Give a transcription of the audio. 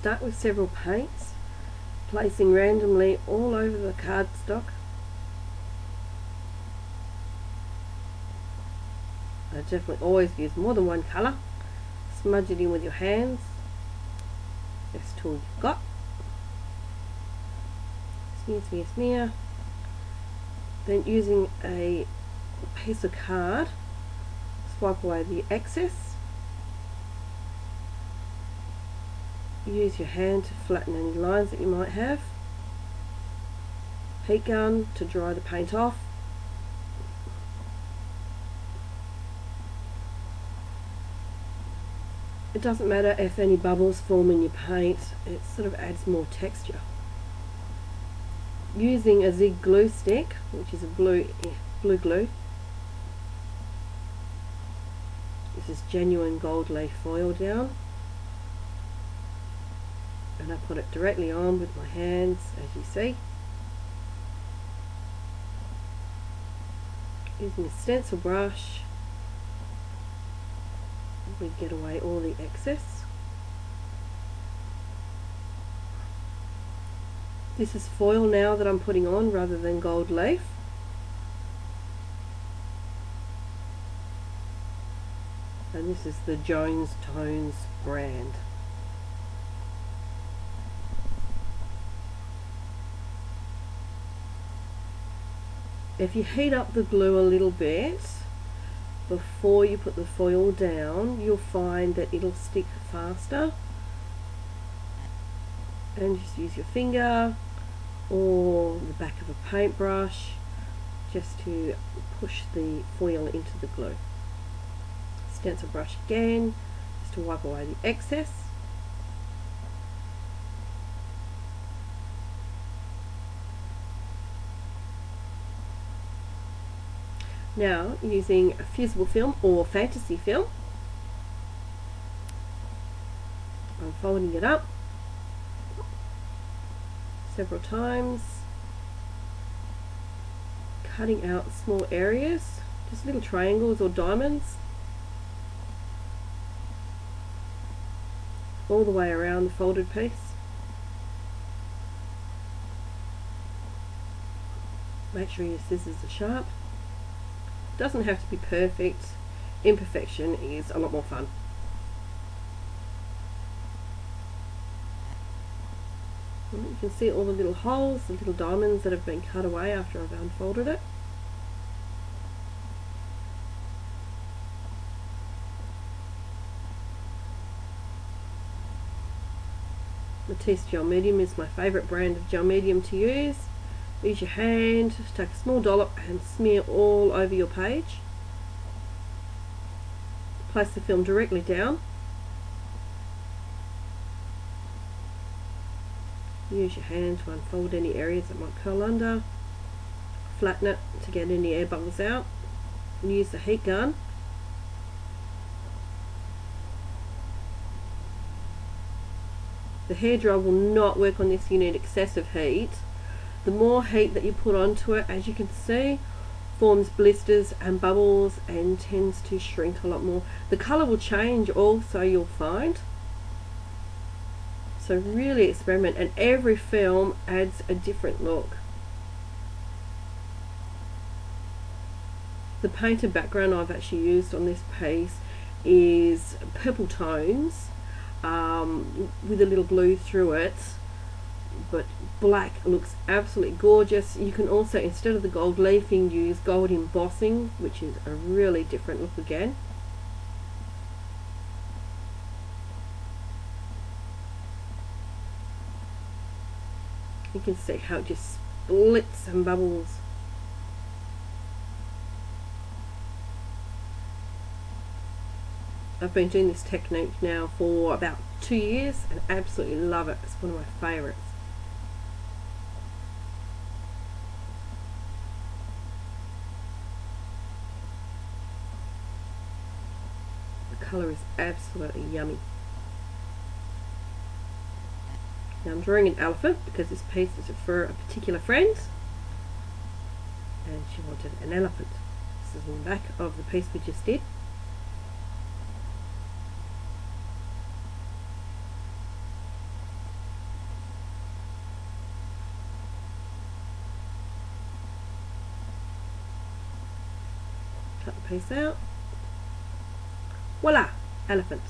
start with several paints, placing randomly all over the cardstock. I definitely always use more than one colour. Smudge it in with your hands. Best tool you've got. Smear, smear, smear. Then using a piece of card, swipe away the excess. Use your hand to flatten any lines that you might have. Heat gun to dry the paint off. It doesn't matter if any bubbles form in your paint, it sort of adds more texture. Using a zig glue stick, which is a blue glue. This is genuine gold leaf foil down. And I put it directly on with my hands, as you see. Using a stencil brush, we get away all the excess. This is foil now that I'm putting on rather than gold leaf. And this is the Jones Tones brand. If you heat up the glue a little bit before you put the foil down, you'll find that it'll stick faster. And just use your finger or the back of a paintbrush just to push the foil into the glue. Stencil brush again, just to wipe away the excess. Now, using a fusible film or fantasy film, I'm folding it up several times, cutting out small areas, just little triangles or diamonds, all the way around the folded piece. Make sure your scissors are sharp. Doesn't have to be perfect. Imperfection is a lot more fun. You can see all the little holes, the little diamonds that have been cut away after I've unfolded it. Matisse Gel Medium is my favourite brand of gel medium to use. Use your hand, just take a small dollop and smear all over your page. Place the film directly down. Use your hand to unfold any areas that might curl under. Flatten it to get any air bubbles out. And use the heat gun. The hairdryer will not work on this, you need excessive heat. The more heat that you put onto it, as you can see, forms blisters and bubbles and tends to shrink a lot more. The colour will change also, you'll find. So really experiment, and every film adds a different look. The painted background I've actually used on this piece is purple tones with a little blue through it. But black looks absolutely gorgeous. You can also, instead of the gold leafing, use gold embossing, which is a really different look again. You can see how it just splits and bubbles. I've been doing this technique now for about 2 years and absolutely love it. It's one of my favourites. The colour is absolutely yummy. Now I'm drawing an elephant because this piece is for a particular friend and she wanted an elephant. This is on the back of the piece we just did. cut the piece out. Voila, elephant.